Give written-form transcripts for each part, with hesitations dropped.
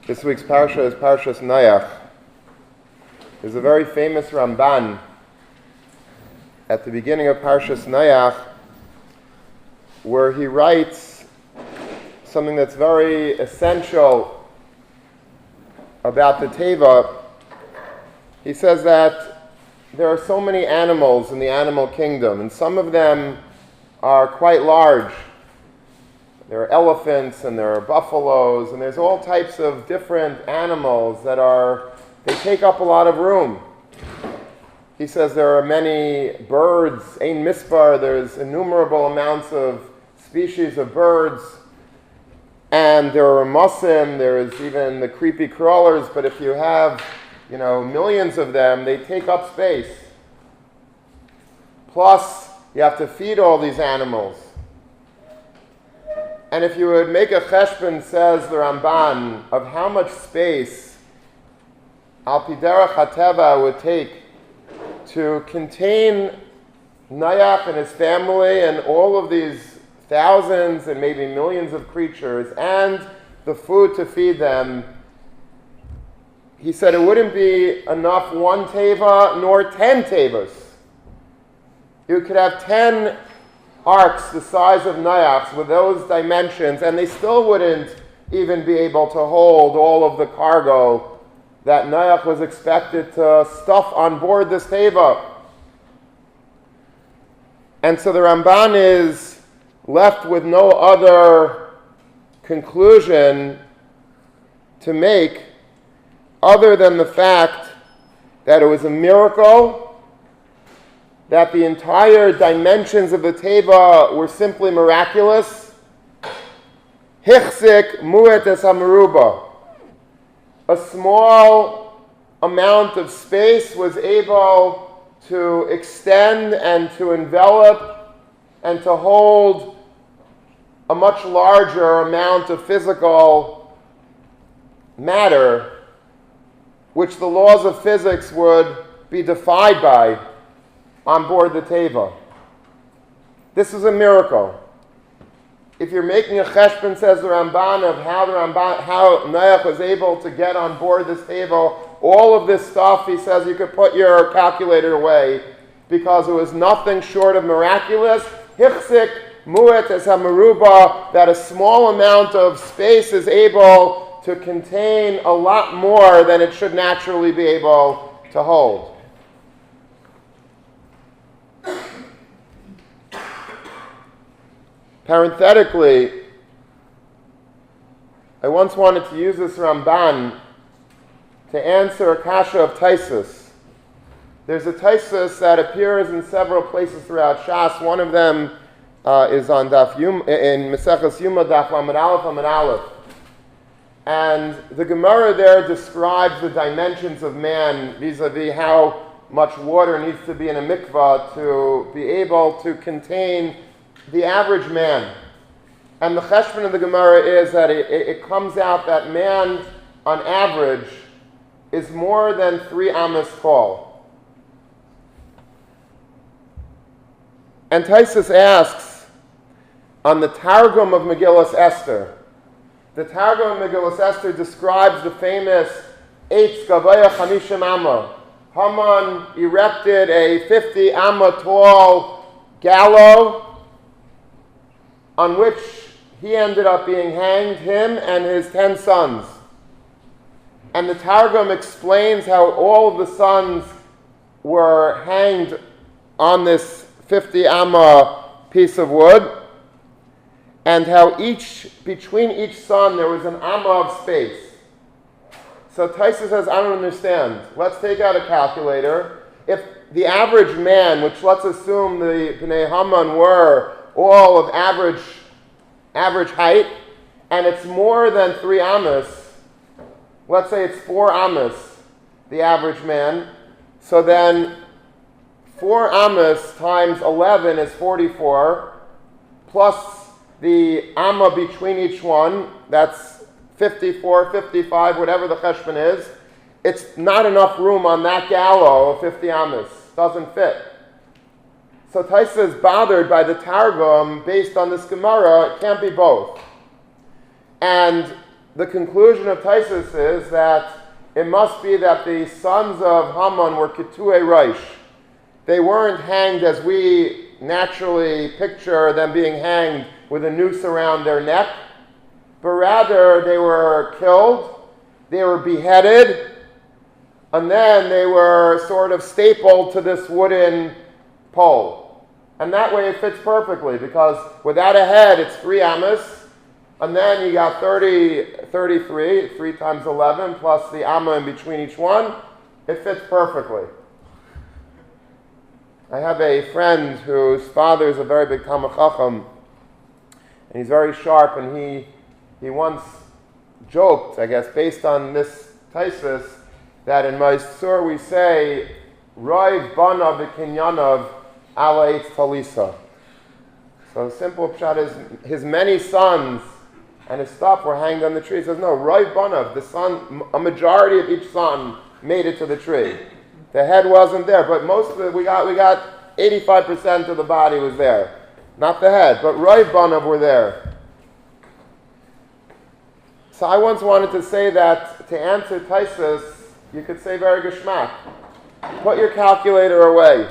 This week's parsha is Parshas Noach. There's a very famous Ramban at the beginning of Parshas Noach where he writes something that's very essential about the Teva. He says that there are so many animals in the animal kingdom, and some of them are quite large. There are elephants and there are buffaloes and there's all types of different animals they take up a lot of room. He says there are many birds, ein mispar, there's innumerable amounts of species of birds, and there are musim, there's even the creepy crawlers, but if you have, millions of them, they take up space. Plus, you have to feed all these animals. And if you would make a cheshbon, says the Ramban, of how much space Al Pi Derech HaTeva would take to contain Noach and his family and all of these thousands and maybe millions of creatures and the food to feed them, he said it wouldn't be enough one teva nor 10 tevas. You could have 10 arks the size of Noach's with those dimensions, and they still wouldn't even be able to hold all of the cargo that Noach was expected to stuff on board this teva. And so the Ramban is left with no other conclusion to make other than the fact that it was a miracle, that the entire dimensions of the Teva were simply miraculous. Hichzik muet es hamaruba. A small amount of space was able to extend and to envelop and to hold a much larger amount of physical matter, which the laws of physics would be defied by on board the Teva. This is a miracle. If you're making a cheshbon, says the Ramban, of how Noach was able to get on board this Teva, all of this stuff, he says you could put your calculator away because it was nothing short of miraculous. Hichzik muet es hamaruba, that a small amount of space is able to contain a lot more than it should naturally be able to hold. Parenthetically, I once wanted to use this Ramban to answer a kasha of Taisus. There's a Taisus that appears in several places throughout Shas. One of them is on Daf in Maseches Yuma, Daf Lamed Aleph. And the Gemara there describes the dimensions of man vis-a-vis how much water needs to be in a mikvah to be able to contain the average man. And the cheshbon of the Gemara is that it comes out that man, on average, is more than 3 amas tall. And Taisus asks, on the Targum of Megillas Esther, the Targum of Megillas Esther describes the famous Eitz Gavaya Chamishim Amma. Haman erected a 50 amma tall gallows on which he ended up being hanged, him and his 10 sons. And the Targum explains how all of the sons were hanged on this 50 amma piece of wood, and how between each son there was an amma of space. So Taisa says, I don't understand. Let's take out a calculator. If the average man, which let's assume the Bnei Haman were all of average height, and it's more than 3 amas, let's say it's 4 amas, the average man, so then 4 amas times 11 is 44, plus the amma between each one, that's 54, 55, whatever the cheshbon is. It's not enough room on that gallows of 50 amas. Doesn't fit. So Taisa is bothered by the Targum based on this Gemara. It can't be both. And the conclusion of Taisus is that it must be that the sons of Haman were Ketuei Reish. They weren't hanged as we naturally picture them being hanged with a noose around their neck, but rather they were killed, they were beheaded, and then they were sort of stapled to this wooden pole. And that way it fits perfectly, because without a head it's 3 amos, and then you got 33, 3 times 11, plus the amma in between each one. It fits perfectly. I have a friend whose father is a very big Talmid Chacham, and he's very sharp, and he once joked, I guess, based on this Taisus, that in Maisur we say, Roiv Banav V'Kinyanav Ala Eitz Talisa. So the simple pshat is, his many sons and his stuff were hanged on the tree. He says, no, Roiv Banav, the son, a majority of each son made it to the tree. The head wasn't there, but most of it, we got 85% of the body was there. Not the head, but Roiv Banav were there. So I once wanted to say that to answer Taisus, you could say very geschmack. Put your calculator away.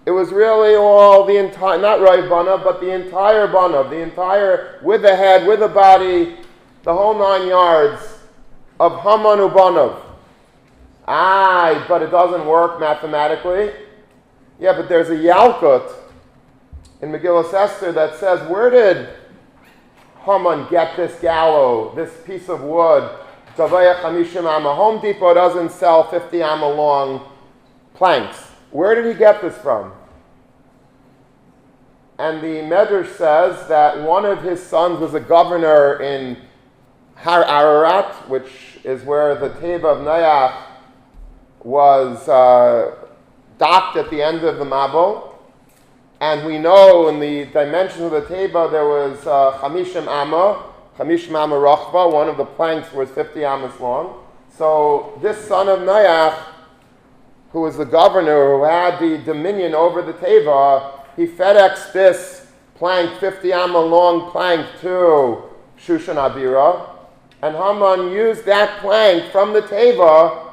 It was really all the entire, not Roiv Banav, but the entire Banav, the entire, with the head, with the body, the whole 9 yards of Haman uBanav. But it doesn't work mathematically. Yeah, but there's a Yalkut in Megillas Esther that says, where did Haman get this gallows, this piece of wood? Home Depot doesn't sell 50 amma long planks. Where did he get this from? And the Medrash says that one of his sons was a governor in Har Ararat, which is where the Teva of Noach was docked at the end of the Mabel. And we know in the dimensions of the Teva there was Chamishim Amma Rachba, one of the planks was 50 amas long. So this son of Noach, who was the governor, who had the dominion over the Teva, he FedExed this plank, 50 amma long plank, to Shushan Abira, and Haman used that plank from the Teva,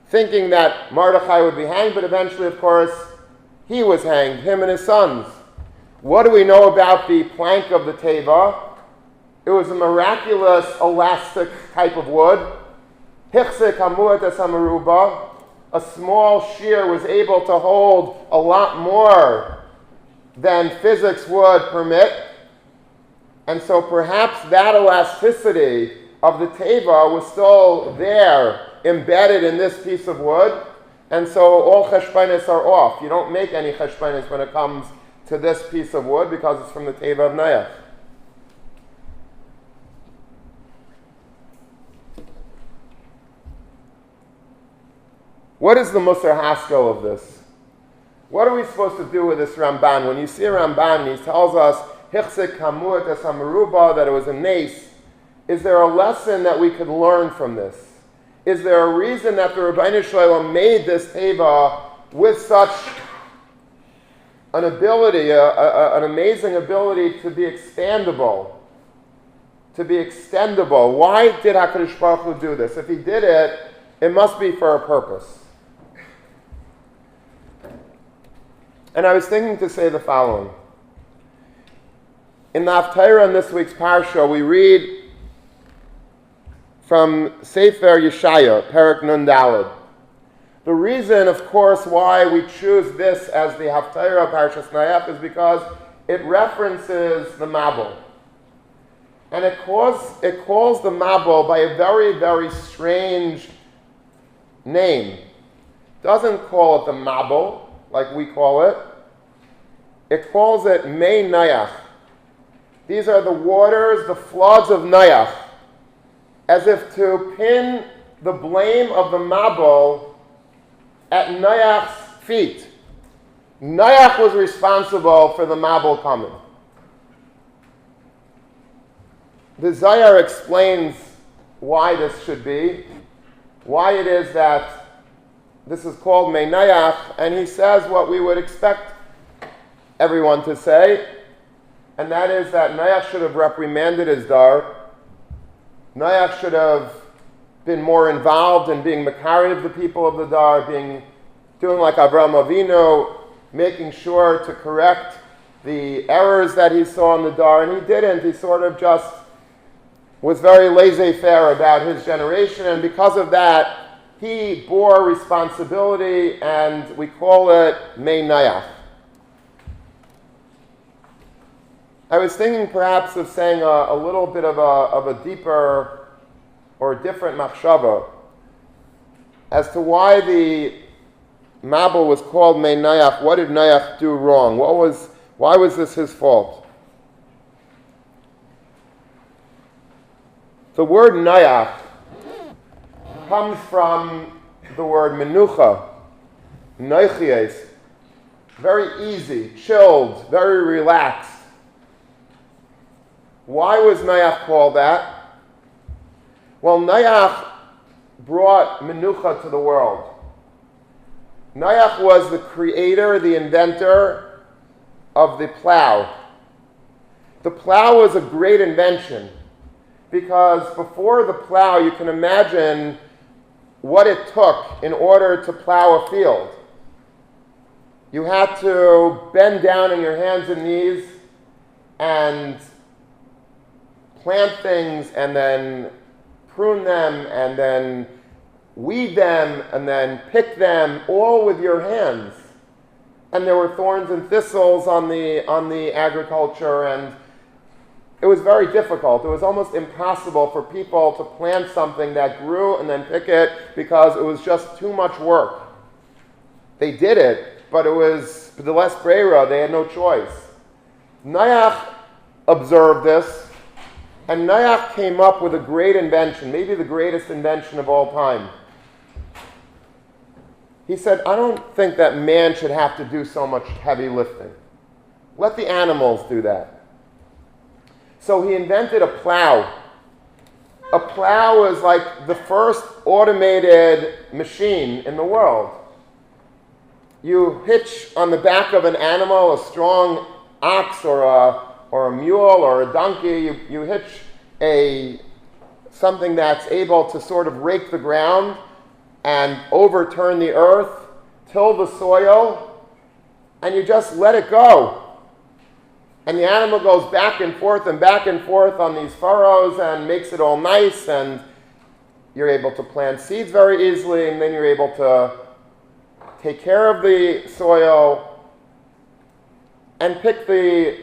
thinking that Mordechai would be hanged, but eventually, of course, he was hanged, him and his sons. What do we know about the plank of the Teva? It was a miraculous elastic type of wood. Hichsek hamuat es hamaruba. A small shear was able to hold a lot more than physics would permit. And so perhaps that elasticity of the Teva was still there, embedded in this piece of wood. And so all cheshbainis are off. You don't make any cheshbainis when it comes to this piece of wood because it's from the Teva of Noach. What is the Musar Haskell of this? What are we supposed to do with this Ramban? When you see a Ramban, he tells us, Hichsek Hamut es Hamaruba, that it was a nace. Is there a lesson that we could learn from this? Is there a reason that the Rabbeinu Shalom made this Teva with such an ability, an amazing ability to be expandable, to be extendable? Why did HaKadosh Baruch Hu do this? If he did it, it must be for a purpose. And I was thinking to say the following. In the Haftarah in this week's Parsha, we read from Sefer Yeshaya, Perek Nun Daled. The reason, of course, why we choose this as the Haftarah of Parshas Noach is because it references the Mabul. And it calls the Mabul by a very, very strange name. It doesn't call it the Mabul, like we call it. It calls it Mei Noach. These are the waters, the floods of Noach, as if to pin the blame of the Mabul at Noach's feet. Noach was responsible for the Mabul coming. The Zohar explains why this should be, why it is that this is called Mei Noach, and he says what we would expect everyone to say. and that is that Noach should have reprimanded his dar. Noach should have been more involved in being Makari of the people of the dar, doing like Avraham Avinu, making sure to correct the errors that he saw in the dar, and he didn't. He sort of just was very laissez-faire about his generation, and because of that, he bore responsibility, and we call it Mei Noach. I was thinking perhaps of saying a little bit of a deeper or different machshava as to why the Mabul was called Mei Noach. What did Noach do wrong? Why was this his fault? The word Noach comes from the word menucha, noichies, very easy, chilled, very relaxed. Why was Noach called that? Well, Noach brought menucha to the world. Noach was the creator, the inventor of the plow. The plow was a great invention because before the plow, you can imagine what it took in order to plow a field. You had to bend down on your hands and knees and plant things and then prune them and then weed them and then pick them all with your hands. And there were thorns and thistles on the agriculture, and it was very difficult. It was almost impossible for people to plant something that grew and then pick it because it was just too much work. They did it, but it was the less breira. They had no choice. Noach observed this, and Noach came up with a great invention, maybe the greatest invention of all time. He said, I don't think that man should have to do so much heavy lifting. Let the animals do that. So he invented a plow. A plow was like the first automated machine in the world. You hitch on the back of an animal, a strong ox or a mule or a donkey, you hitch something that's able to sort of rake the ground and overturn the earth, till the soil, and you just let it go. And the animal goes back and forth on these furrows and makes it all nice, and you're able to plant seeds very easily, and then you're able to take care of the soil and pick the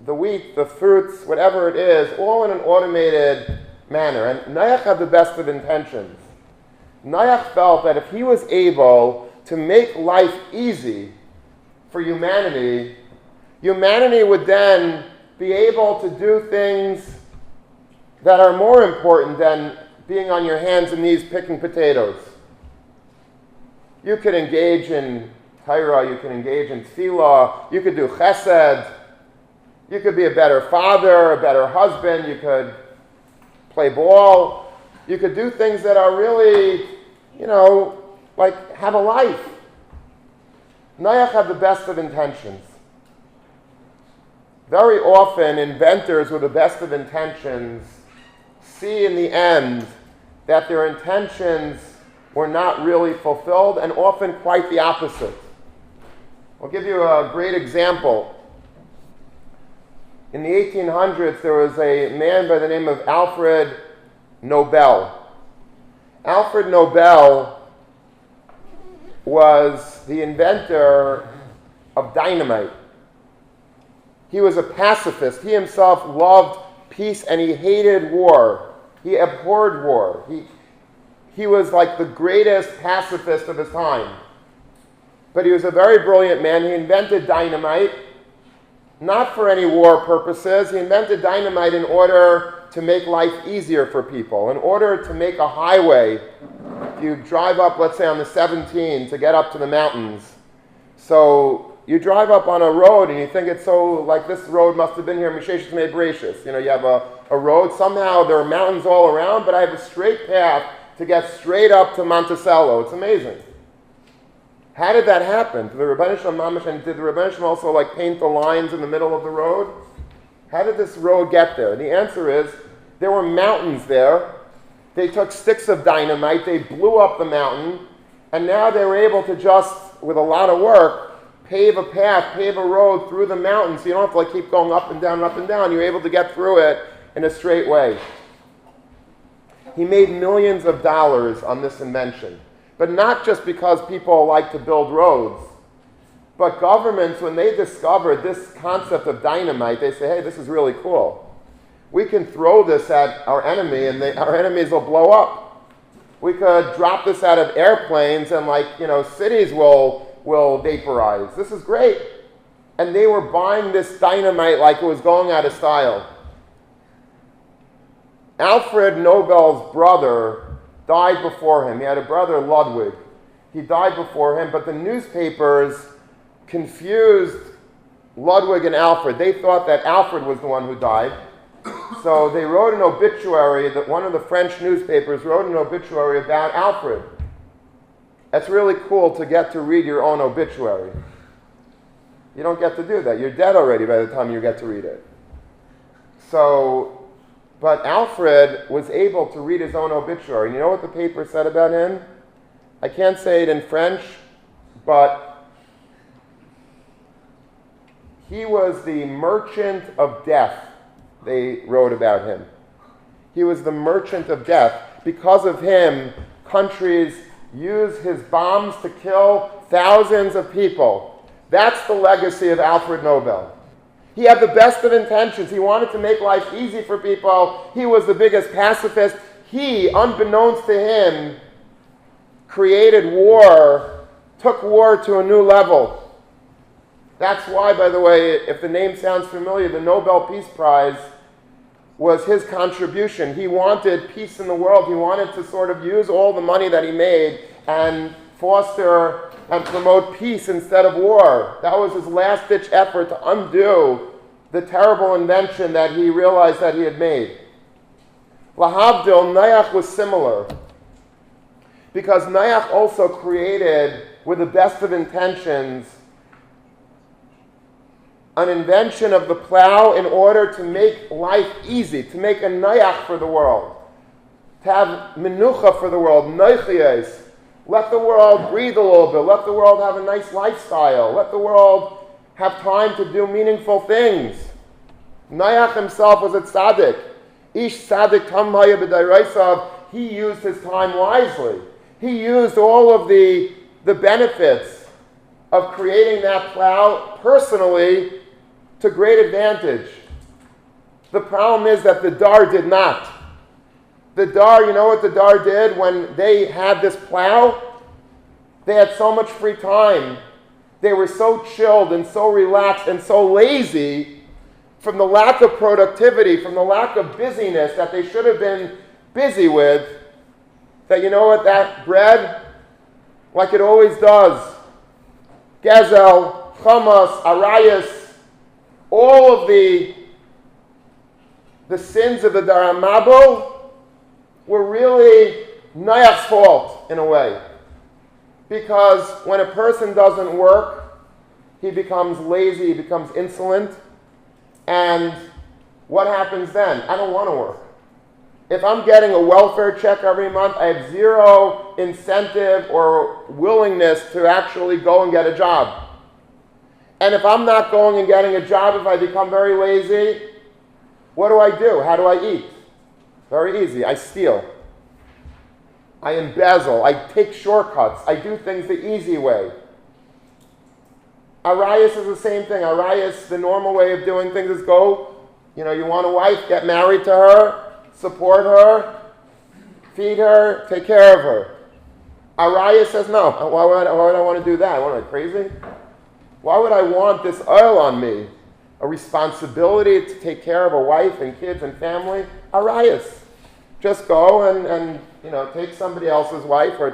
wheat, the fruits, whatever it is, all in an automated manner. And Noach had the best of intentions. Noach felt that if he was able to make life easy for humanity, humanity would then be able to do things that are more important than being on your hands and knees picking potatoes. You could engage in Torah, you could engage in tefillah, you could do chesed, you could be a better father, a better husband, you could play ball, you could do things that are really, like have a life. Noach had the best of intentions. Very often, inventors with the best of intentions see in the end that their intentions were not really fulfilled, and often quite the opposite. I'll give you a great example. In the 1800s, there was a man by the name of Alfred Nobel. Alfred Nobel was the inventor of dynamite. He was a pacifist. He himself loved peace and he hated war. He abhorred war. He was like the greatest pacifist of his time. But he was a very brilliant man. He invented dynamite, not for any war purposes. He invented dynamite in order to make life easier for people, in order to make a highway. If you drive up, let's say on the 17 to get up to the mountains, so you drive up on a road and you think it's so, like this road must have been here, Misheshis made gracious. You have a road, somehow there are mountains all around, but I have a straight path to get straight up to Monticello. It's amazing. How did that happen? Did the Rebbeinu Shalom Mamash, and did the Rebbeinu Shalom also like paint the lines in the middle of the road? How did this road get there? The answer is, there were mountains there. They took sticks of dynamite, they blew up the mountain, and now they were able to just, with a lot of work, pave a path, pave a road through the mountain, so you don't have to like keep going up and down and up and down. You're able to get through it in a straight way. He made millions of dollars on this invention. But not just because people like to build roads, but governments, when they discovered this concept of dynamite, they say, hey, this is really cool. We can throw this at our enemy and our enemies will blow up. We could drop this out of airplanes and cities will vaporize. This is great. And they were buying this dynamite like it was going out of style. Alfred Nobel's brother died before him. He had a brother, Ludwig. He died before him, but the newspapers confused Ludwig and Alfred. They thought that Alfred was the one who died. So they wrote an obituary, that one of the French newspapers wrote an obituary about Alfred. That's really cool to get to read your own obituary. You don't get to do that. You're dead already by the time you get to read it. But Alfred was able to read his own obituary. And you know what the paper said about him? I can't say it in French, but he was the merchant of death, they wrote about him. He was the merchant of death. Because of him, countries used his bombs to kill thousands of people. That's the legacy of Alfred Nobel. He had the best of intentions. He wanted to make life easy for people. He was the biggest pacifist. He, unbeknownst to him, created war, took war to a new level. That's why, by the way, if the name sounds familiar, the Nobel Peace Prize was his contribution. He wanted peace in the world. He wanted to sort of use all the money that he made and foster and promote peace instead of war. That was his last-ditch effort to undo the terrible invention that he realized that he had made. Lahavdil, Noach was similar, because Noach also created, with the best of intentions, an invention of the plow in order to make life easy, to make a Noach for the world, to have menucha for the world, noichies. Let the world breathe a little bit. Let the world have a nice lifestyle. Let the world have time to do meaningful things. Noach himself was a tzaddik. Ish tzaddik tamaya b'dairaisav. He used his time wisely. He used all of the benefits of creating that plow personally to great advantage. The problem is that the Dar did not. The Dar, you know what the Dar did when they had this plow? They had so much free time. They were so chilled and so relaxed and so lazy from the lack of productivity, from the lack of busyness that they should have been busy with, that you know what, that bread, like it always does, gezel, chamas, arayas, all of the sins of the Daramabo were really Noach's fault in a way. Because when a person doesn't work, he becomes lazy, he becomes insolent. And what happens then? I don't want to work. If I'm getting a welfare check every month, I have zero incentive or willingness to actually go and get a job. And if I'm not going and getting a job, if I become very lazy, what do? How do I eat? Very easy. I steal. I embezzle. I take shortcuts. I do things the easy way. Arayas is the same thing. Arayas, the normal way of doing things is go, you want a wife, get married to her, support her, feed her, take care of her. Arayas says, no, why would I want to do that? What am I, crazy? Why would I want this oil on me? A responsibility to take care of a wife and kids and family? Arayas. Just go and take somebody else's wife or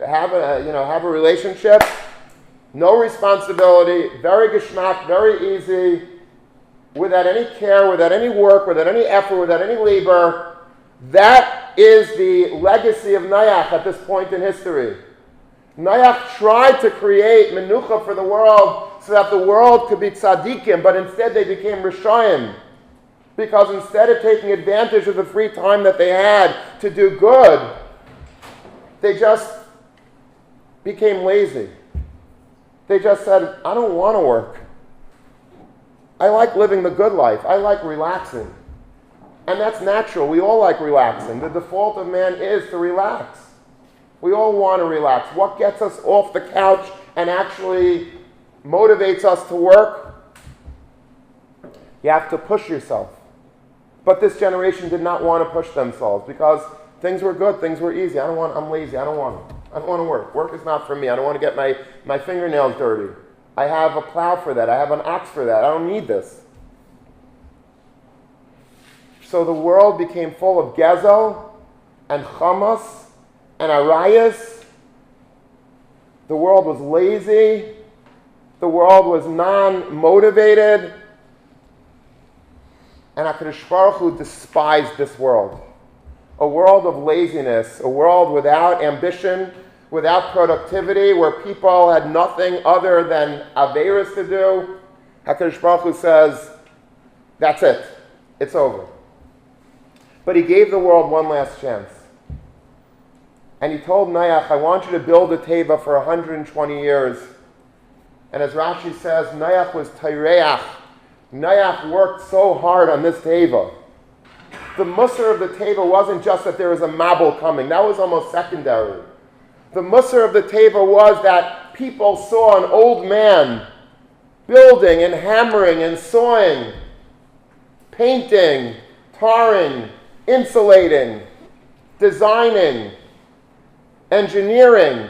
have a relationship. No responsibility, very geschmack, very easy, without any care, without any work, without any effort, without any labor. That is the legacy of Noach at this point in history. Noach tried to create menucha for the world so that the world could be tzaddikim, but instead they became rishayim. Because instead of taking advantage of the free time that they had to do good, they just became lazy. They just said, I don't want to work. I like living the good life. I like relaxing. And that's natural. We all like relaxing. The default of man is to relax. We all want to relax. What gets us off the couch and actually motivates us to work? You have to push yourself. But this generation did not want to push themselves because things were good, things were easy. I'm lazy, I don't want to work. Work is not for me. I don't want to get my fingernails dirty. I have a plow for that. I have an ox for that. I don't need this. So the world became full of gezel and chamas and arayas. The world was lazy. The world was non-motivated. And HaKadosh Baruch Hu despised this world. A world of laziness, a world without ambition, without productivity, where people had nothing other than averos to do. HaKadosh Baruch Hu says, that's it. It's over. But he gave the world one last chance. And he told Noach, I want you to build a teva for 120 years. And as Rashi says, Noach was taireach. Noach worked so hard on this teva. The musar of the teva wasn't just that there was a mabul coming. That was almost secondary. The musar of the teva was that people saw an old man building and hammering and sawing, painting, tarring, insulating, designing, engineering,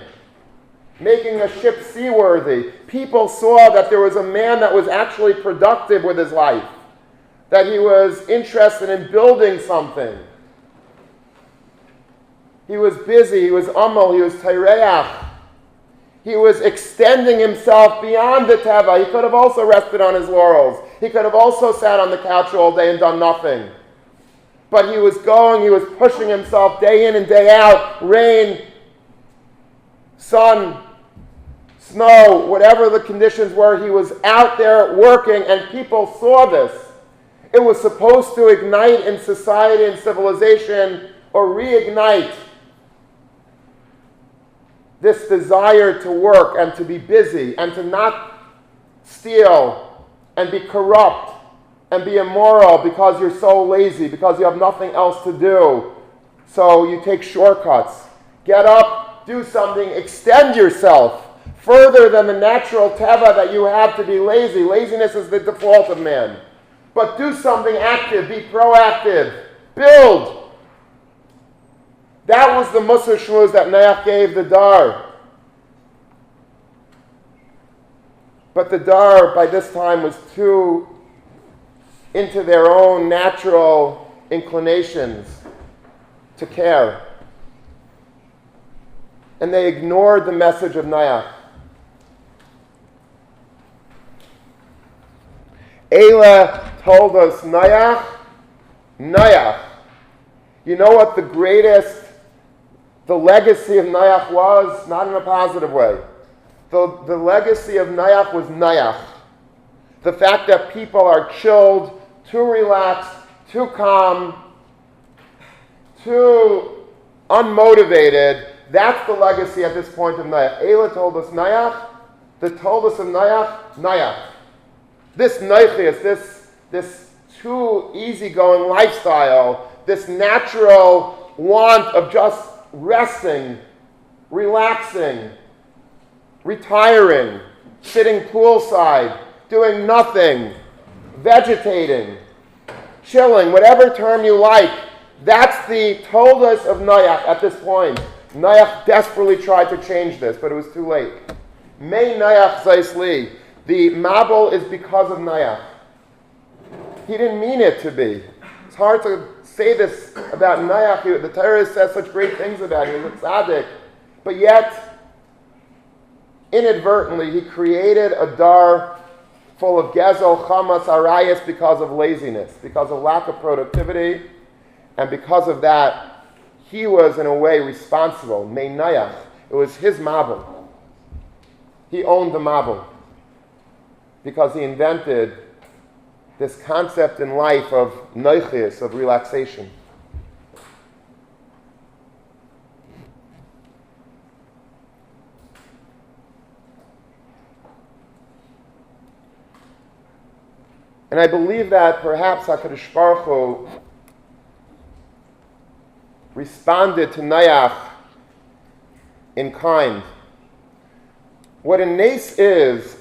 making a ship seaworthy. People saw that there was a man that was actually productive with his life, that he was interested in building something. He was busy, he was amal, he was taireach. He was extending himself beyond the teva. He could have also rested on his laurels. He could have also sat on the couch all day and done nothing. But he was going, he was pushing himself day in and day out, rain, sun, snow, whatever the conditions were, he was out there working, and people saw this. It was supposed to ignite in society and civilization, or reignite this desire to work and to be busy and to not steal and be corrupt and be immoral because you're so lazy, because you have nothing else to do. So you take shortcuts. Get up, do something, extend yourself further than the natural teva that you have to be lazy. Laziness is the default of man. But do something active, be proactive, build. That was the Musar Shmuz that Noach gave the Dar. But the Dar by this time was too into their own natural inclinations to care. And they ignored the message of Noach. Eila told us, Noach, you know what the legacy of Noach was? Not in a positive way. The legacy of Noach was Noach. The fact that people are chilled, too relaxed, too calm, too unmotivated. That's the legacy at this point of Noach. Eila told us Noach. The told us of Noach. This noichias, this too easygoing lifestyle, this natural want of just resting, relaxing, retiring, sitting poolside, doing nothing, vegetating, chilling, whatever term you like. That's the toldos of Noach at this point. Noach desperately tried to change this, but it was too late. May Noach zaisli. The mabul is because of Noach. He didn't mean it to be. It's hard to say this about Noach. The Torah says such great things about him. He was a tzaddik. But yet, inadvertently, he created a dar full of gezel, chamas, arayas because of laziness, because of lack of productivity, and because of that, he was in a way responsible. May Noach. It was his mabul. He owned the mabul because he invented this concept in life of noichis, of relaxation. And I believe that perhaps HaKadosh Baruch Hu responded to Noach in kind. What a nace is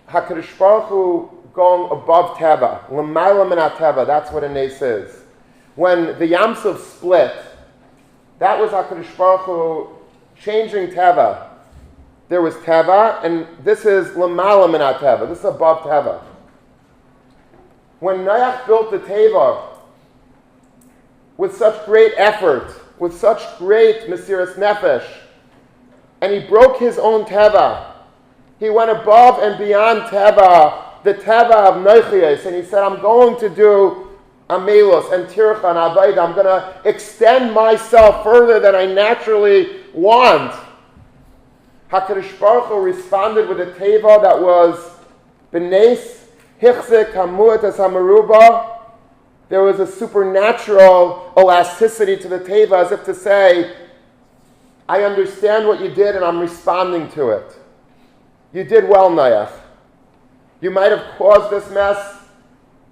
HaKadosh Baruch Hu going above Teva, l'mayla min ha-Teva, that's what a nace is. When the Yam Suf split, that was HaKadosh Baruch Hu changing Teva. There was Teva, and this is l'mayla min ha-Teva, this is above Teva. When Noach built the Teva with such great effort, with such great Mesiras Nefesh, and he broke his own Teva, he went above and beyond Teva, the Teva of Noichias, and he said, I'm going to do Amelos and Tircha and Avaida. I'm going to extend myself further than I naturally want. HaKadosh Baruch Hu responded with a Teva that was B'neis, Hichzik, Hamuat, as Hamaruba. There was a supernatural elasticity to the Teva, as if to say, I understand what you did and I'm responding to it. You did well, Noach. You might have caused this mess,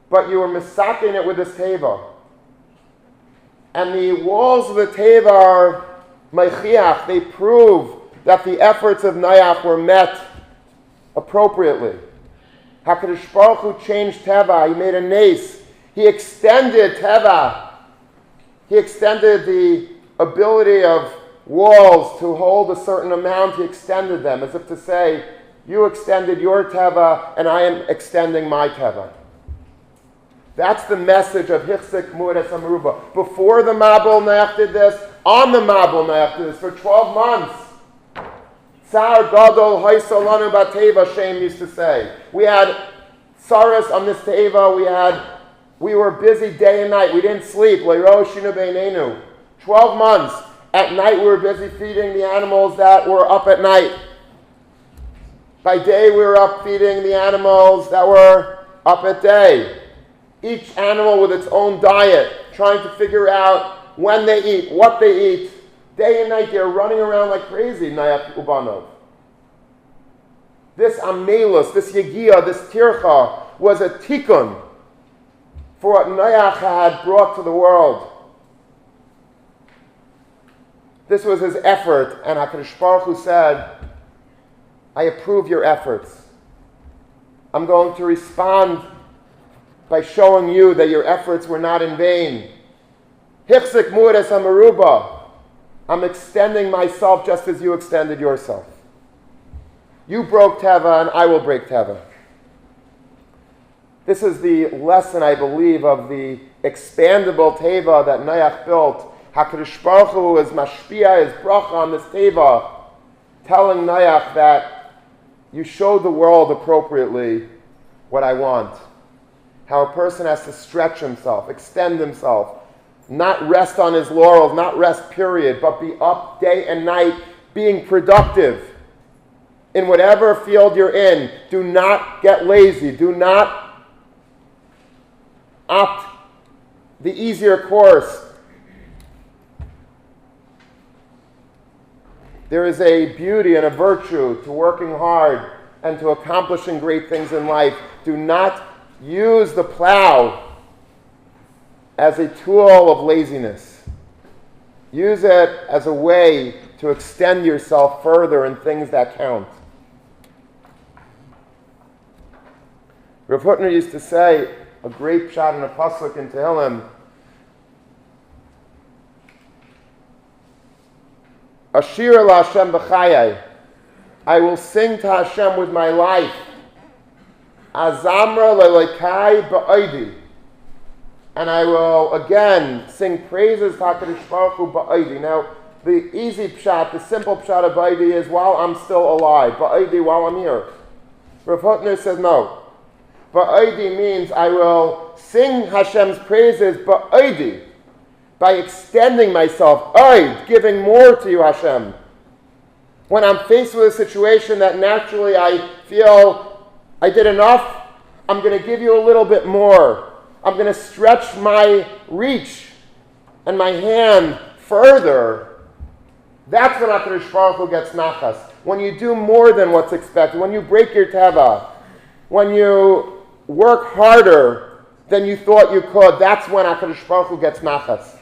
but you were misaking it with this Teva. And the walls of the Teva are Mashgiach. They prove that the efforts of Noach were met appropriately. HaKadosh Baruch Hu changed Teva. He made a nace. He extended Teva. He extended the ability of walls to hold a certain amount. He extended them as if to say, you extended your Teva and I am extending my Teva. That's the message of Hichzik Mu'edes Amaruba. Before the Mabul, Noach did this. On the Mabul, Noach did this for 12 months. Tsar Gadol Haisolanu Bateva, Shem used to say. We had Saras on this Teva. We were busy day and night. We didn't sleep. Leiro Shinu Beinenu. 12 months. At night we were busy feeding the animals that were up at night. By day we were up feeding the animals that were up at day. Each animal with its own diet, trying to figure out when they eat, what they eat. Day and night they're running around like crazy, Noach Ubanov. This Amelus, this Yegia, this Tircha was a tikkun for what Noach had brought to the world. This was his effort, and HaKadosh Baruch Hu said, I approve your efforts. I'm going to respond by showing you that your efforts were not in vain. Hichzik Mu'edes Amaruba. I'm extending myself just as you extended yourself. You broke Teva, and I will break Teva. This is the lesson, I believe, of the expandable Teva that Noach built. HaKadosh Baruch Hu is mashpia, his bracha on this Teva, telling Noach that you showed the world appropriately what I want. How a person has to stretch himself, extend himself, not rest on his laurels, not rest period, but be up day and night, being productive. In whatever field you're in, do not get lazy. Do not opt the easier course. There is a beauty and a virtue to working hard and to accomplishing great things in life. Do not use the plow as a tool of laziness. Use it as a way to extend yourself further in things that count. Rav Hutner used to say, a great shot in a pasuk in Tehillim, Ashir la Hashem b'chayai, I will sing to Hashem with my life. Azamra le'lekai ba'oidi, and I will again sing praises to HaKadosh Baruch Hu ba'oidi. Now, the easy pshat, the simple pshat of ba'oidi is while I'm still alive. Ba'oidi, while I'm here. Rav Hutner says no. Ba'oidi means I will sing Hashem's praises ba'oidi, by extending myself, giving more to you, Hashem. When I'm faced with a situation that naturally I feel I did enough, I'm going to give you a little bit more. I'm going to stretch my reach and my hand further. That's when HaKadosh Baruch Hu gets nachas. When you do more than what's expected, when you break your teva, when you work harder than you thought you could, that's when HaKadosh Baruch Hu gets nachas.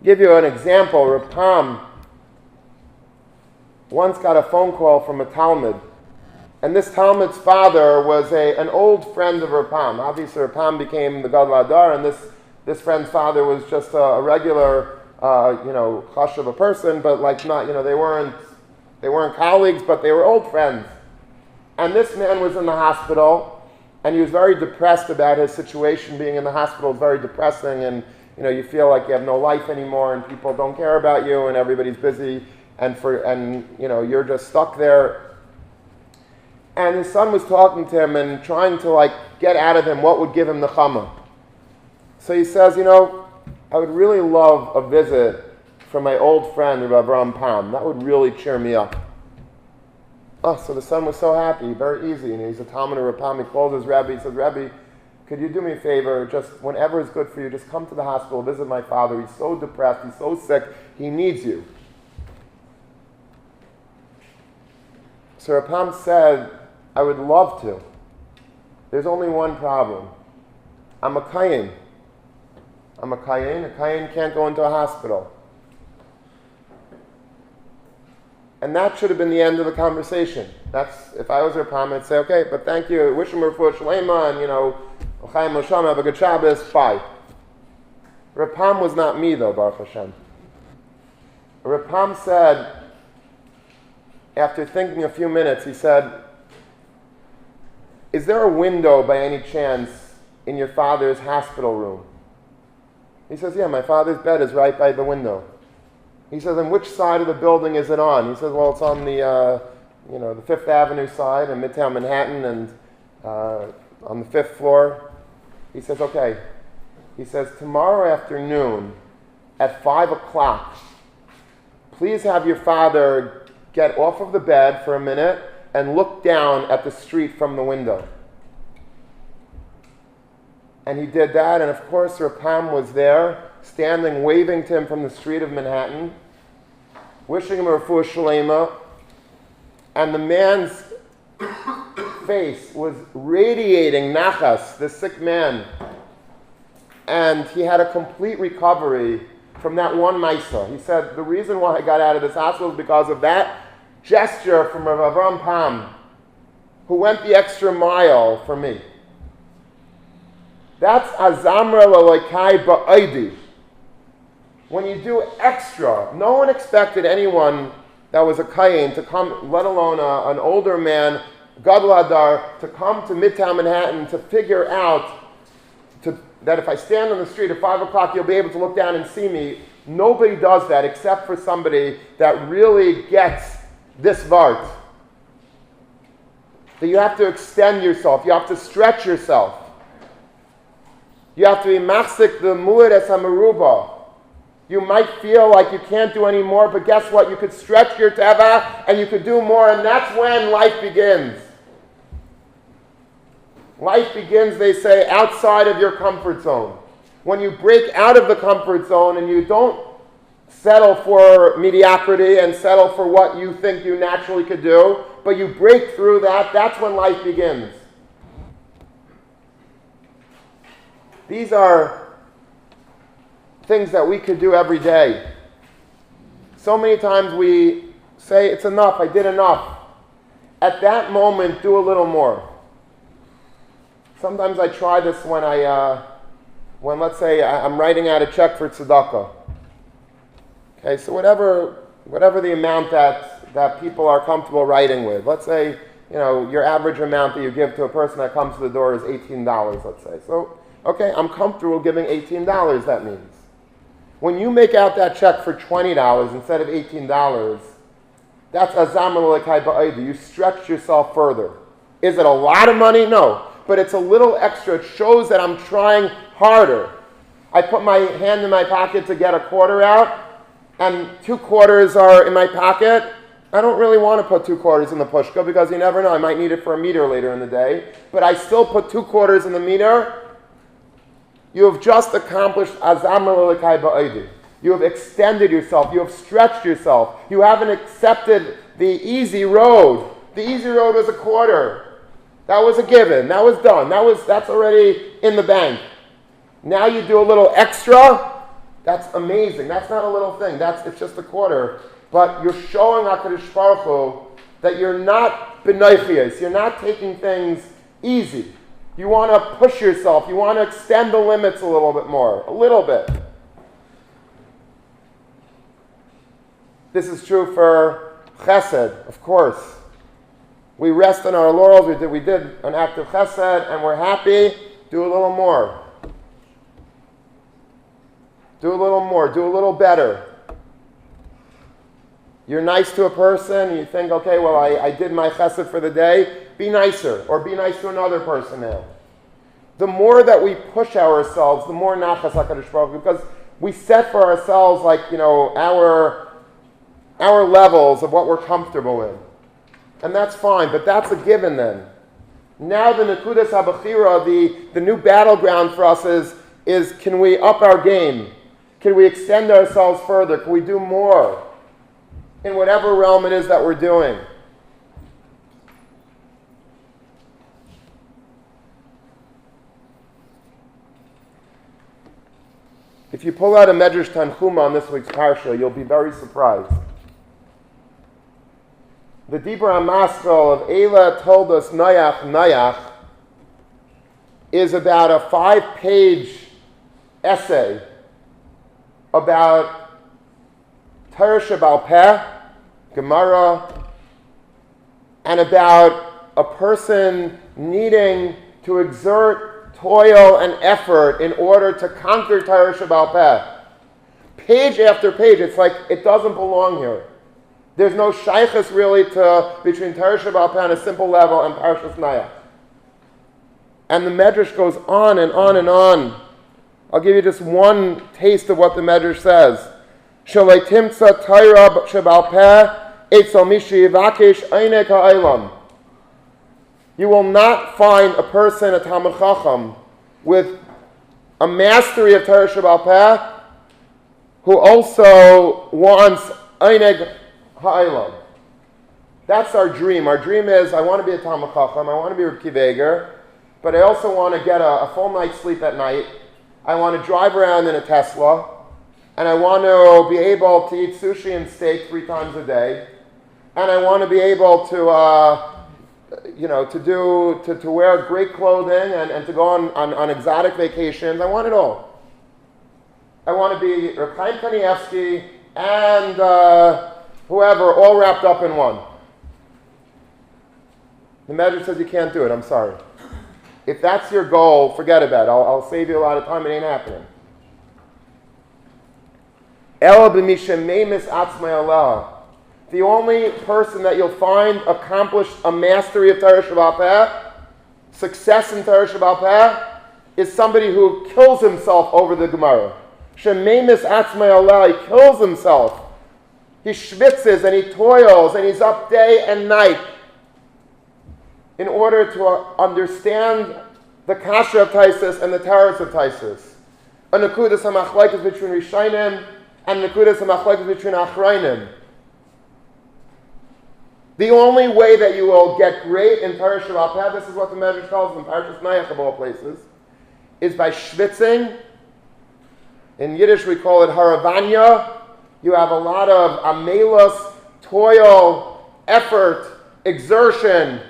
Give you an example. Rapam once got a phone call from a Talmud, and this Talmud's father was an old friend of Rapam. Obviously, Rapam became the Gadol Hadar, and this friend's father was just a regular, chash of a person, but not, they weren't colleagues, but they were old friends. And this man was in the hospital, and he was very depressed about his situation. Being in the hospital is very depressing, and you feel like you have no life anymore, and people don't care about you, and everybody's busy, and you're just stuck there. And his son was talking to him and trying to get out of him what would give him the chama. So he says, I would really love a visit from my old friend Rabbi Pam. That would really cheer me up. Oh, so the son was so happy, very easy, and he's a Talmud of Rapam. He calls his rabbi. He says, Rabbi, could you do me a favor? Just whenever is good for you, just come to the hospital, visit my father. He's so depressed, he's so sick, he needs you. So Rapam said, I would love to. There's only one problem. I'm a kayin. A kayin can't go into a hospital. And that should have been the end of the conversation. That's, if I was Rapam, I'd say, okay, but thank you, wish him refuah shlema, and L'chaim Moshem, have a good Shabbos, bye. Rapam was not me though, Baruch Hashem. Rapam said, after thinking a few minutes, he said, is there a window by any chance in your father's hospital room? He says, yeah, my father's bed is right by the window. He says, and which side of the building is it on? He says, well, it's on the, the Fifth Avenue side in Midtown Manhattan, and on the 5th floor. He says, okay. He says, tomorrow afternoon at 5 o'clock, please have your father get off of the bed for a minute and look down at the street from the window. And he did that, and of course Rapam was there, standing, waving to him from the street of Manhattan, wishing him a refuah shlema, and the man's face was radiating nachas, the sick man. And he had a complete recovery from that one maisa. He said, the reason why I got out of this hospital is because of that gesture from Rav Pam, who went the extra mile for me. That's azamra lalekai ba'idi. When you do extra, no one expected anyone that was a kayin to come, let alone an older man, Gadol Hadar, to come to Midtown Manhattan to figure out that if I stand on the street at 5 o'clock, you'll be able to look down and see me. Nobody does that except for somebody that really gets this vart. That you have to extend yourself. You have to stretch yourself. You have to be machzik the mu'ed es hamaruba. You might feel like you can't do any more, but guess what? You could stretch your teva and you could do more, and that's when life begins. Life begins, they say, outside of your comfort zone. When you break out of the comfort zone and you don't settle for mediocrity and settle for what you think you naturally could do, but you break through that, that's when life begins. These are things that we could do every day. So many times we say, it's enough, I did enough. At that moment, do a little more. Sometimes I try this when let's say I'm writing out a check for tzedakah. Okay, so whatever the amount that people are comfortable writing with. Let's say, your average amount that you give to a person that comes to the door is $18, let's say. So, okay, I'm comfortable giving $18, that means. When you make out that check for $20 instead of $18, that's azam l'lekai ba'aydi. You stretch yourself further. Is it a lot of money? No. But it's a little extra. It shows that I'm trying harder. I put my hand in my pocket to get a quarter out, and 2 quarters are in my pocket. I don't really want to put 2 quarters in the pushka because you never know. I might need it for a meter later in the day. But I still put 2 quarters in the meter. You have just accomplished azam l'lekai ba'odi. You have extended yourself. You have stretched yourself. You haven't accepted the easy road. The easy road was a quarter. That was a given. That was done. That's already in the bank. Now you do a little extra. That's amazing. That's not a little thing. It's just a quarter. But you're showing HaKadosh Baruch Hu that you're not b'noichios. You're not taking things easy. You want to push yourself. You want to extend the limits a little bit more. A little bit. This is true for chesed, of course. We rest on our laurels. We did an act of chesed, and we're happy. Do a little more. Do a little more. Do a little better. You're nice to a person, and you think, okay, well, I did my chesed for the day. Be nicer, or be nice to another person now. The more that we push ourselves, the more nachas HaKadosh Baruch Hu, because we set for ourselves, our levels of what we're comfortable in. And that's fine, but that's a given then. Now the Nekudas HaBechira, the new battleground for us is can we up our game? Can we extend ourselves further? Can we do more in whatever realm it is that we're doing? If you pull out a Medrash Tanchuma on this week's Parsha, you'll be very surprised. The Dibur HaMaskal of Eila told us Noach is about a 5-page essay about Torah Sheba'al Peh, Gemara, and about a person needing to exert toil and effort in order to conquer Torah Sheba'al Peh. Page after page, it's like it doesn't belong here. There's no shaychus really between Torah Sheba'al Peh on a simple level and Parshas Noach. And the Medrash goes on and on and on. I'll give you just one taste of what the Medrash says. Shalei timtza Torah Sheba'al Peh etzel mi sheyivakesh einek ha'olam. You will not find a person, a Talmid Chacham, with a mastery of Torah Sheba'al Peh who also wants einek ha'olam. That's our dream. Our dream is, I want to be a Talmid Chacham, I want to be Reb Kiva Eiger, but I also want to get a full night's sleep at night. I want to drive around in a Tesla, and I want to be able to eat sushi and steak 3 times a day, and I want to be able to wear great clothing and to go on exotic vacations. I want it all. I want to be Reb Chaim Kanievsky and whoever, all wrapped up in one. The Medrash says you can't do it. I'm sorry. If that's your goal, forget about it. I'll save you a lot of time. It ain't happening. Ela b'misha meimis atzmai Allah. The only person that you'll find accomplished a mastery of Torah Sheba'al Peh, success in Torah Sheba'al Peh, is somebody who kills himself over the Gemara. Shemeimis atzmai Allah. He kills himself. He schwitzes and he toils and he's up day and night in order to understand the kasha of Taisus and the taras of Taisus. A nekudas hamachlekes between Rishainim and nekudas hamachlekes between Achrayim. The only way that you will get great in Torah Sheba'al Peh, this is what the Medrash calls in Parshas Noach of all places, is by schwitzing. In Yiddish we call it haravanya. You have a lot of amelos, toil, effort, exertion,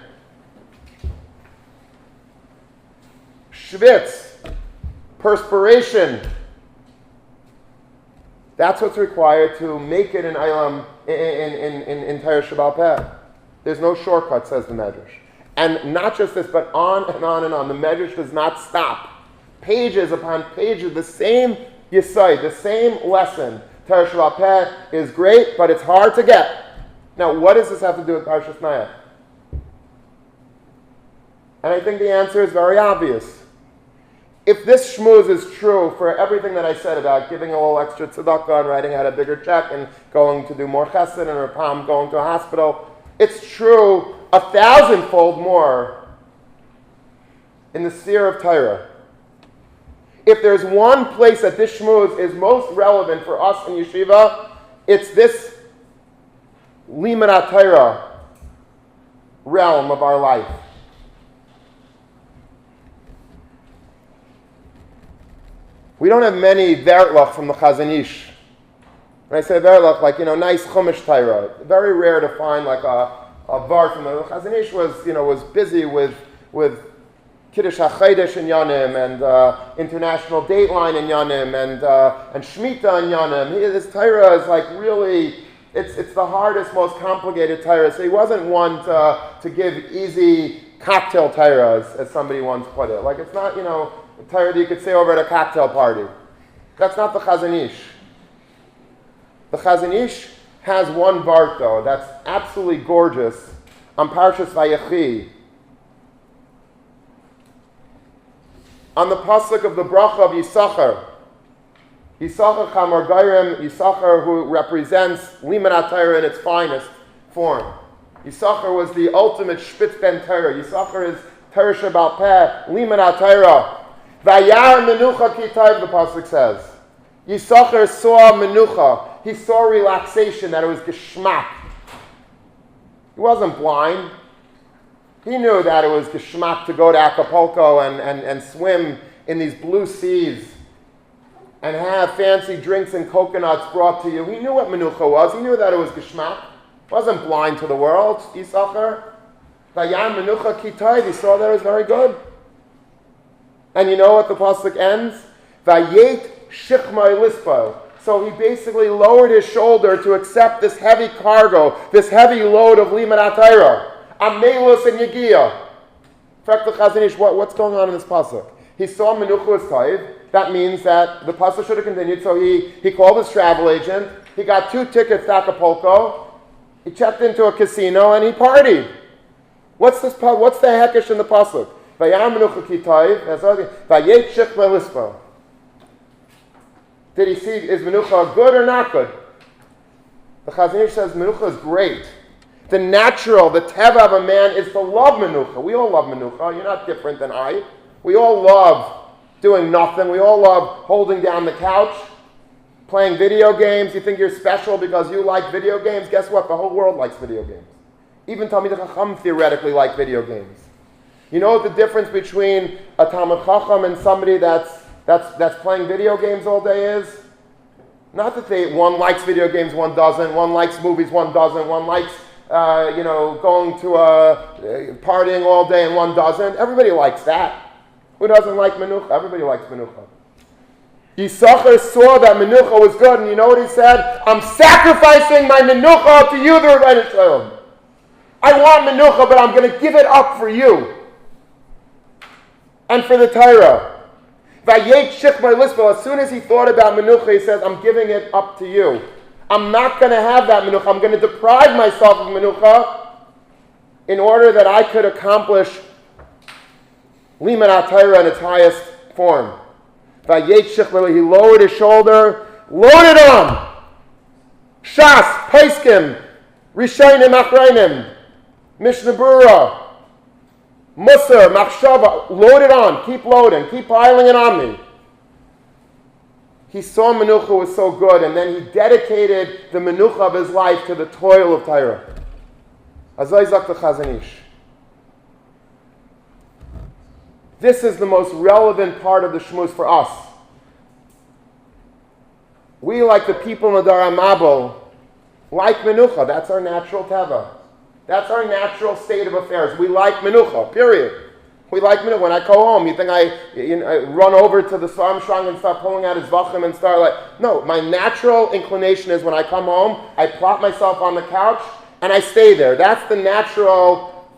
schwitz, perspiration. That's what's required to make it in Eilam, in Torah Sheba'al Peh. There's no shortcut, says the Medrash. And not just this, but on and on and on. The Medrash does not stop. Pages upon pages, the same yesod, the same lesson. Torah Sheba'al Peh is great, but it's hard to get. Now, what does this have to do with Parshas Noach? And I think the answer is very obvious. If this shmooze is true for everything that I said about giving a little extra tzedakah and writing out a bigger check and going to do more chesed and rapam, going to a hospital, it's true 1,000-fold more in the sphere of Torah. If there's one place that this shmooze is most relevant for us in yeshiva, it's this limud Torah realm of our life. We don't have many vertlach from the Chazon Ish. When I say vertlach, like, nice chumash Torah. Very rare to find like a var from the Chazon Ish was busy with Kiddush HaChodesh in Yanim and international dateline in Yanim and Shemitah in Yanim. This Torah is like really, it's the hardest, most complicated Torah. So he wasn't one to give easy cocktail Torah, as somebody once put it. Like, it's not, a Torah that you could say over at a cocktail party. That's not the Chazon Ish. The Chazon Ish has one vart, though, that's absolutely gorgeous on Parshas Vayechi. On the pasuk of the bracha of Yisachar. Yisachar Chamor Gairim, Yisachar who represents limud Torah in its finest form. Yisachar was the ultimate Spitz ben Torah. Yisachar is Torah Shebal Peh, limud Torah. Vayar menucha kitayv, the pasuk says. Yisachar saw menucha. He saw relaxation, that it was geschmack. He wasn't blind. He knew that it was geschmack to go to Acapulco and swim in these blue seas and have fancy drinks and coconuts brought to you. He knew what menucha was. He knew that it was geschmack. He wasn't blind to the world, Yisachar. Vayar menucha kitayv, he saw that it was very good. And you know what the pasuk ends? Vayet shichmai lispo. So he basically lowered his shoulder to accept this heavy cargo, this heavy load of limud Torah. Amelus and Yegiah. What's going on in this pasuk? He saw menucha was taiv. That means that the pasuk should have continued. So he called his travel agent. He got 2 tickets to Acapulco. He checked into a casino and he partied. What's the heckish in the pasuk? Did he see, is menucha good or not good? The Chazon Ish says menucha is great. The natural, the teva of a man is to love menucha. We all love menucha. You're not different than I. We all love doing nothing. We all love holding down the couch, playing video games. You think you're special because you like video games? Guess what? The whole world likes video games. Even Talmidei Chacham theoretically like video games. You know what the difference between a Talmid Chacham and somebody that's playing video games all day is? Not that one likes video games, one doesn't. One likes movies, one doesn't. One likes, going to partying all day and one doesn't. Everybody likes that. Who doesn't like menucha? Everybody likes menucha. Yisachar saw that menucha was good, and you know what he said? I'm sacrificing my menucha to you, the Rebbeinu Shalom. I want menucha, but I'm going to give it up for you. And for the Torah. Vayet shichmai lisbo. As soon as he thought about menucha, he says, I'm giving it up to you. I'm not going to have that menucha. I'm going to deprive myself of menucha in order that I could accomplish limud Torah in its highest form. Vayet shichmai, he lowered his shoulder, loaded on. Shas, Paiskim, Rishonim, Achronim, Mishnah Berurah, Musar, Machshava, load it on, keep loading, keep piling it on me. He saw menucha was so good, and then he dedicated the menucha of his life to the toil of Torah. Azay zak the Chazon Ish. This is the most relevant part of the shmuz for us. We, like the people in the Dar HaMabul, like menucha. That's our natural teva. That's our natural state of affairs. We like menucha, period. We like menucha. When I go home, you think I run over to the Sarmshrang and start pulling out his vachim and start like... No, my natural inclination is when I come home, I plop myself on the couch and I stay there. That's the natural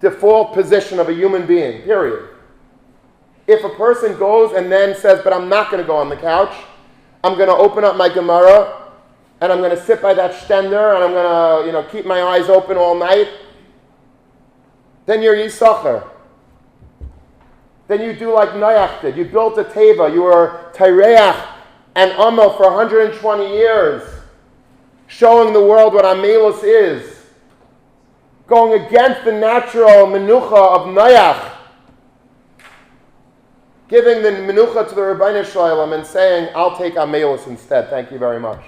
default position of a human being, period. If a person goes and then says, but I'm not going to go on the couch, I'm going to open up my Gemara and I'm going to sit by that shtender, and I'm going to, keep my eyes open all night, then you're Yisachar. then you do like Noach did. You built a teva. You were Taireach and Amel for 120 years, showing the world what Amelus is, going against the natural menucha of Noach, giving the menucha to the Rebbeinu Shalom and saying, I'll take Amelus instead. Thank you very much.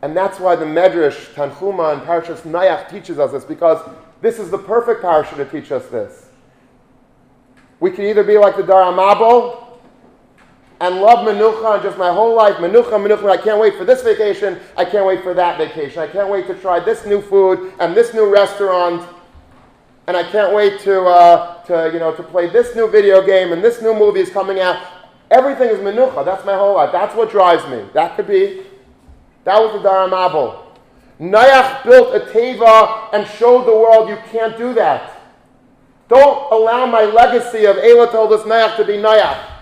And that's why the Medrash, Tanchuma, and Parshas Noach teaches us this, because this is the perfect parsha to teach us this. We can either be like the Dar HaMabul and love menucha and just my whole life, menucha, I can't wait for this vacation, I can't wait for that vacation, I can't wait to try this new food and this new restaurant, and I can't wait to play this new video game and this new movie is coming out. Everything is menucha. That's my whole life. That's what drives me. That was the Dar HaMabul. Noach built a teva and showed the world you can't do that. Don't allow my legacy of Eila told us Noach to be Noach.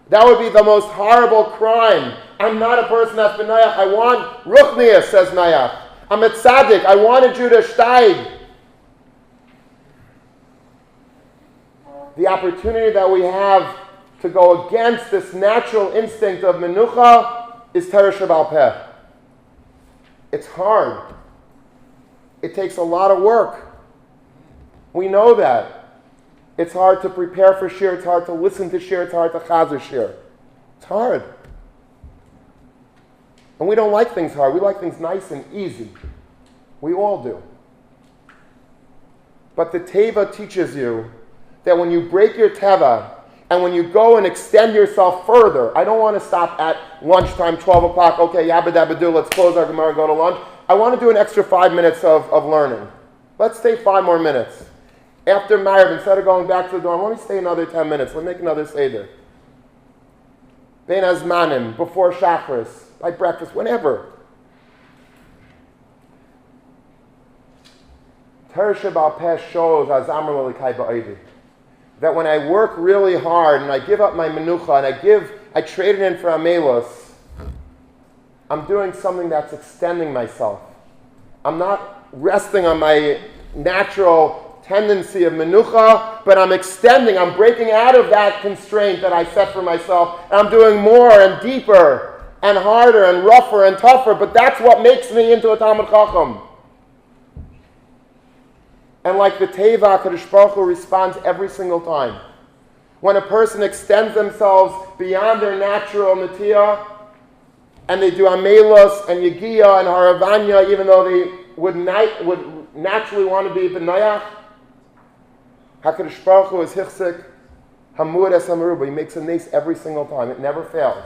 That would be the most horrible crime. I'm not a person that's been Noach. I want Ruchani, says Noach. I'm a tzaddik. I wanted you to steig. The opportunity that we have to go against this natural instinct of menucha is Torah Sheba'al Peh. It's hard. It takes a lot of work. We know that. It's hard to prepare for Shiur. It's hard to listen to Shiur. It's hard to chazer Shiur. It's hard. And we don't like things hard. We like things nice and easy. We all do. But the teva teaches you that when you break your teva and when you go and extend yourself further, I don't want to stop at lunchtime, 12 o'clock, okay, yabba dabba do, let's close our Gemara and go to lunch. I want to do an extra 5 minutes of learning. Let's stay 5 more minutes. After Ma'ariv, instead of going back to the dorm, let me stay another 10 minutes. Let's make another Seder. Bein Azmanim, before Shachris, by breakfast, whenever. Torah Sheba'al Peh shows as Amar L'Likai Ba'idi, that when I work really hard and I give up my menucha and I trade it in for amelos, I'm doing something that's extending myself. I'm not resting on my natural tendency of menucha, but I'm extending, I'm breaking out of that constraint that I set for myself, and I'm doing more and deeper and harder and rougher and tougher, but that's what makes me into a Talmid Chacham. And like the Teva, HaKadosh Baruch Hu responds every single time. When a person extends themselves beyond their natural natiyah, and they do amelos and yegiya and haravanya, even though they would naturally want to be b'nayach, HaKadosh Baruch Hu is hichsik, hamur es hamaruba. He makes a nace every single time. It never fails.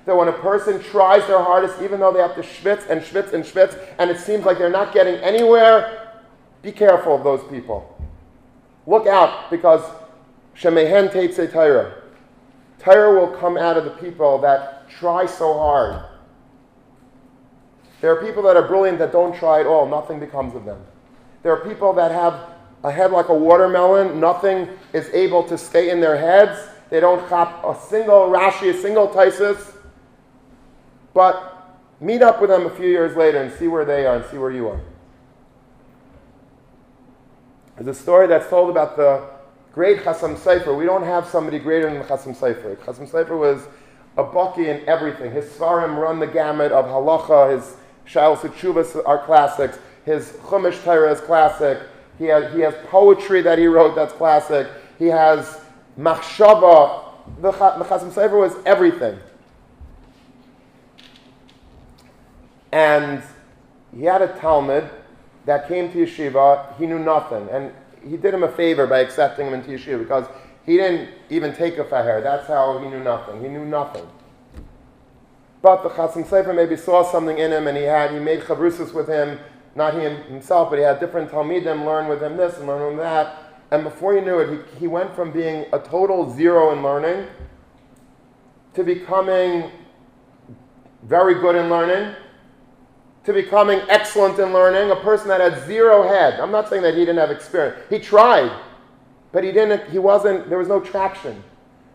That when a person tries their hardest, even though they have to schwitz and schwitz and schwitz, and it seems like they're not getting anywhere, be careful of those people. Look out, because shemehen teitzei Torah. Torah will come out of the people that try so hard. There are people that are brilliant that don't try at all. Nothing becomes of them. There are people that have a head like a watermelon. Nothing is able to stay in their heads. They don't chop a single Rashi, a single Taisus. But meet up with them a few years later and see where they are and see where you are. There's a story that's told about the great Chasam Sofer. We don't have somebody greater than the Chasam Sofer. Chasam Sofer was a baki in everything. His Svarim run the gamut of halacha. His Shalos Tshuvas are classics. His Chumash Torah is classic. He has poetry that he wrote that's classic. He has machshava. The Chasam Sofer was everything. And he had a Talmud that came to yeshiva. He knew nothing. And he did him a favor by accepting him into yeshiva, because he didn't even take a faher. That's how he knew nothing. He knew nothing. But the Chasam Sofer maybe saw something in him, and he made chavrusas with him. Not he himself, but he had different talmidim learn with him this and learn with him that. And before you knew it, he went from being a total zero in learning to becoming very good in learning, to becoming excellent in learning, a person that had zero head. I'm not saying that he didn't have experience. He tried, but there was no traction.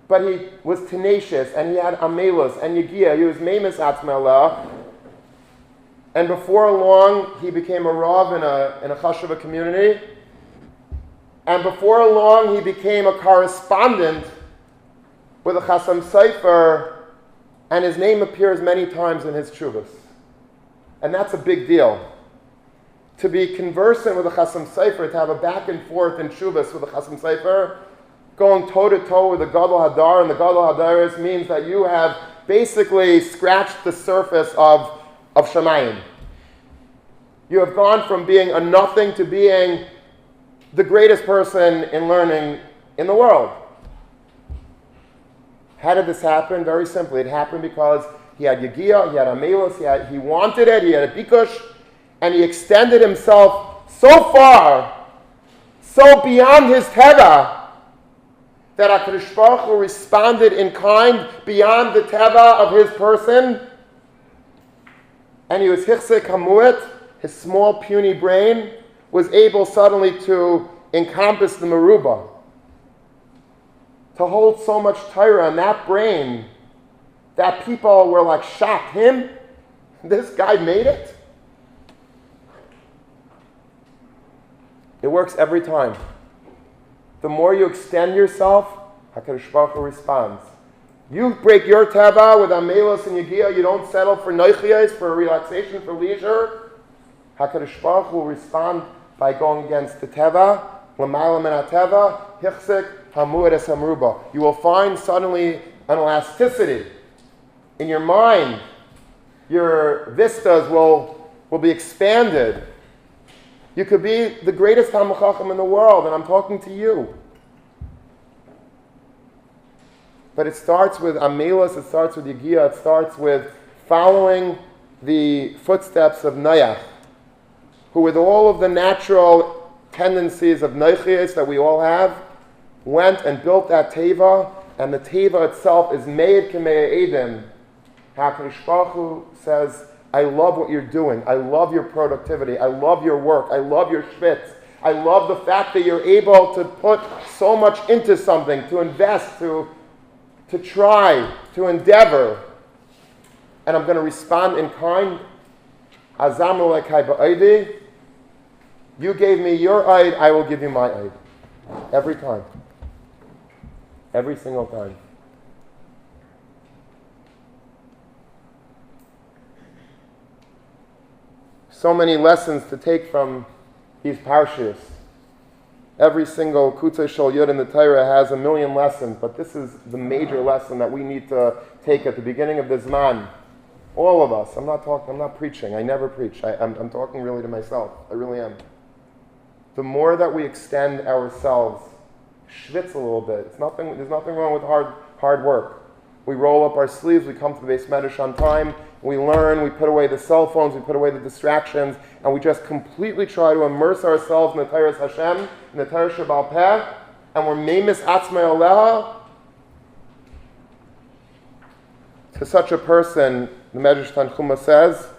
But he was tenacious, and he had amelos and yegiya. He was meimis atzmelah. And before long, he became a rav in a chashuva community. And before long, he became a correspondent with a Chasam Sofer, and his name appears many times in his tshuvas. And that's a big deal. To be conversant with a Chasam Sofer, to have a back and forth in tshuvas with a Chasam Sofer, going toe-to-toe with the Gadol Hadar, and the Gadol Hadaris means that you have basically scratched the surface of Shamayim. You have gone from being a nothing to being the greatest person in learning in the world. How did this happen? Very simply. It happened because he had Yegiah, he had Amelus, he wanted it, he had a Bikush, and he extended himself so far, so beyond his Teva, that HaKadosh Baruch Hu responded in kind beyond the Teva of his person, and he was Hichsek Hamuet, his small puny brain, was able suddenly to encompass the Meruba, to hold so much Torah in that brain that people were like shocked. Him? This guy made it? It works every time. The more you extend yourself, HaKadosh Baruch Hu responds. You break your teva with Amelos and Yegiah, you don't settle for noichiyos, for relaxation, for leisure. HaKadosh Baruch Hu will respond by going against the teva, l'mayla min ha-teva, hichsik hamuad es hamruba. You will find suddenly an elasticity in your mind. Your vistas will be expanded. You could be the greatest Talmid Chacham in the world, and I'm talking to you. But it starts with Amelos, it starts with Yegiah, it starts with following the footsteps of Noach, who with all of the natural tendencies of Noichias that we all have, went and built that Teva, and the Teva itself is made K'mei Edim. HaKadosh Baruch Hu says, I love what you're doing. I love your productivity. I love your work. I love your schwitz. I love the fact that you're able to put so much into something, to invest, to try, to endeavor. And I'm going to respond in kind. Azamu lekai ba'aydi. You gave me your aid, I will give you my aid. Every time. Every single time. So many lessons to take from these parshas. Every single Kutzah Shal Yud in the Torah has a million lessons, but this is the major lesson that we need to take at the beginning of the Zman. All of us. I'm not preaching. I never preach. I'm talking really to myself. I really am. The more that we extend ourselves, schwitz a little bit. There's nothing wrong with hard work. We roll up our sleeves, we come to the Beis Medrash on time, we learn, we put away the cell phones, we put away the distractions, and we just completely try to immerse ourselves in the Torah Hashem, in the Torah Shebal Peh, and we're meimis atzmei aleha. To such a person, the Medrash Tanchuma says,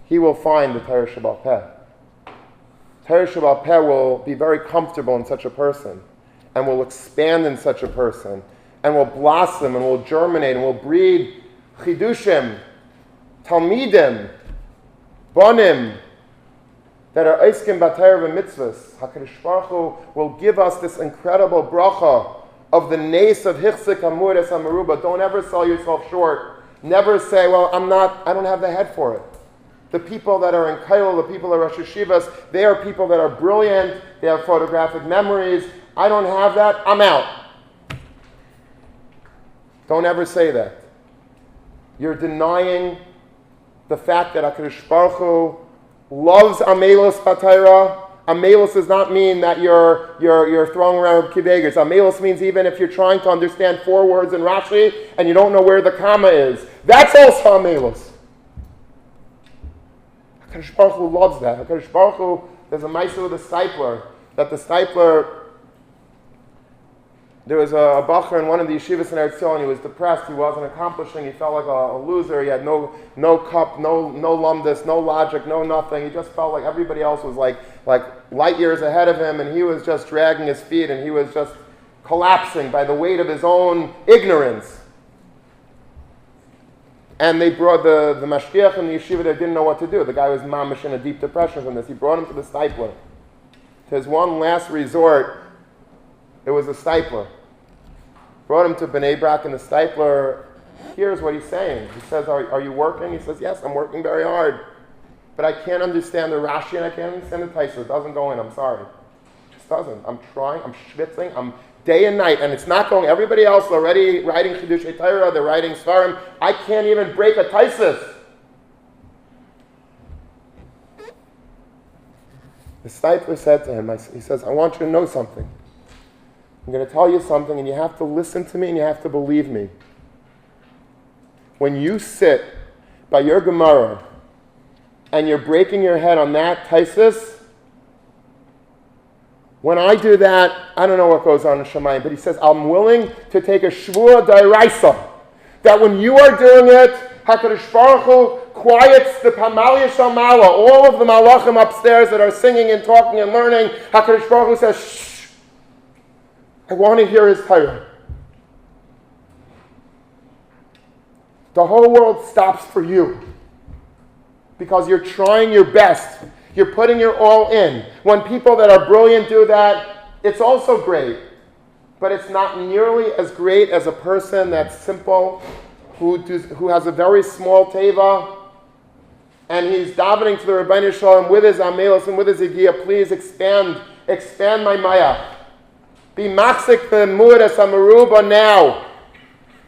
he will find the Torah Shebal Peh. Torah Shebal Peh will be very comfortable in such a person, and will expand in such a person, and will blossom, and will germinate, and will breed chidushim, talmidim, bonim, that are eiskim b'Torah v'mitzvahs. HaKadosh Baruch Hu will give us this incredible bracha of the nace of hichzik hamur es hamaruba. Don't ever sell yourself short. Never say, well, I don't have the head for it. The people that are in Kail, the people that are Rosh Hashivas, they are people that are brilliant, they have photographic memories. I don't have that, I'm out. Don't ever say that. You're denying the fact that HaKadosh Baruch Hu loves Amelos B'Torah. Amelos does not mean that you're throwing around kibegers. Amelos means even if you're trying to understand 4 words in Rashi and you don't know where the comma is. That's also Amelos. HaKadosh Baruch Hu loves that. HaKadosh Baruch Hu, there's a Maisa with a stipler, that the stipler, there was a bacher in one of the yeshivas in Eretz Yisrael, and he was depressed, he wasn't accomplishing, he felt like a loser, he had no cup, no lumdus, no logic, no nothing. He just felt like everybody else was like light years ahead of him, and he was just dragging his feet, and he was just collapsing by the weight of his own ignorance. And they brought the Mashgiach in the yeshiva that didn't know what to do. The guy was mamish in a deep depression from this. He brought him to the stipler to his one last resort, it was a stipler. Brought him to Bnei Brak, and the stipler hears what he's saying. He says, are you working? He says, yes, I'm working very hard. But I can't understand the Rashi and I can't understand the Taisa. It doesn't go in, I'm sorry. It just doesn't. I'm trying, I'm schwitzing, I'm day and night, and it's not going. Everybody else is already writing Chidushei Torah, they're writing Svarim. I can't even break a Taisis. The stipler said to him, he says, I want you to know something. I'm going to tell you something, and you have to listen to me, and you have to believe me. When you sit by your Gemara, and you're breaking your head on that Taisis, when I do that, I don't know what goes on in Shemayim, but he says, I'm willing to take a Shvua Dairaisa, that when you are doing it, HaKadosh Baruch Hu quiets the Pamalia Shamala, all of the Malachim upstairs that are singing and talking and learning. HaKadosh Baruch Hu says, shh, I want to hear his Torah. The whole world stops for you because you're trying your best. You're putting your all in. When people that are brilliant do that, it's also great. But it's not nearly as great as a person that's simple, who has a very small teva, and he's davening to the Rebbeinu Shalom with his amelos and with his igiyah, please expand my maya. Be machzik b'muad es hamaruba now.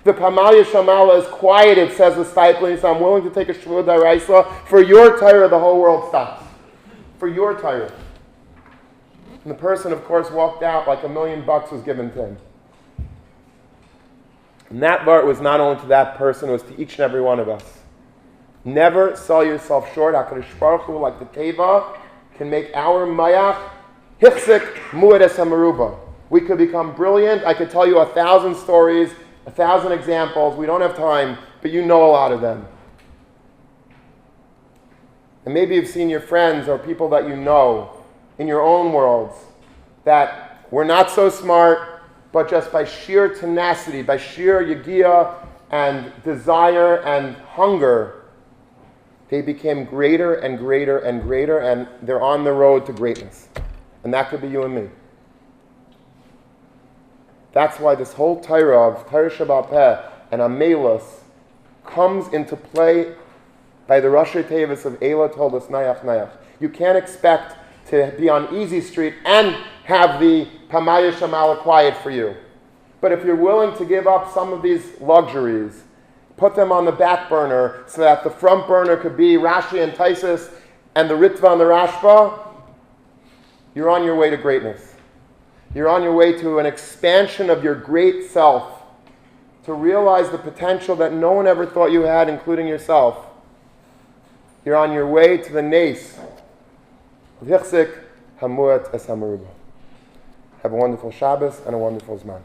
The Pamalia Shamala is quieted, says the stipler. He says, I'm willing to take a Shvua Daraisa. For your Torah, the whole world stops. For your Torah. And the person, of course, walked out like $1 million was given to him. And that part was not only to that person, it was to each and every one of us. Never sell yourself short. HaKadosh Baruch Hu, like the Teva, can make our mayach hichzik muad es hamaruba. We could become brilliant. I could tell you 1,000 stories, 1,000 examples. We don't have time, but you know a lot of them. And maybe you've seen your friends or people that you know in your own worlds that were not so smart, but just by sheer tenacity, by sheer yagiyah and desire and hunger, they became greater and greater and greater, and they're on the road to greatness. And that could be you and me. That's why this whole Torah of Torah Shabbat Peh and Amelos comes into play by the Rashi Tevis of Eila told us Nayach Nayach. You can't expect to be on easy street and have the Pamaya Shamala quiet for you. But if you're willing to give up some of these luxuries, put them on the back burner so that the front burner could be Rashi and Taisus and the Ritva and the Rashba, you're on your way to greatness. You're on your way to an expansion of your great self, to realize the potential that no one ever thought you had, including yourself. You're on your way to the nace of Hichzik Hamuat Es Hamaruba. Have a wonderful Shabbos and a wonderful Zman.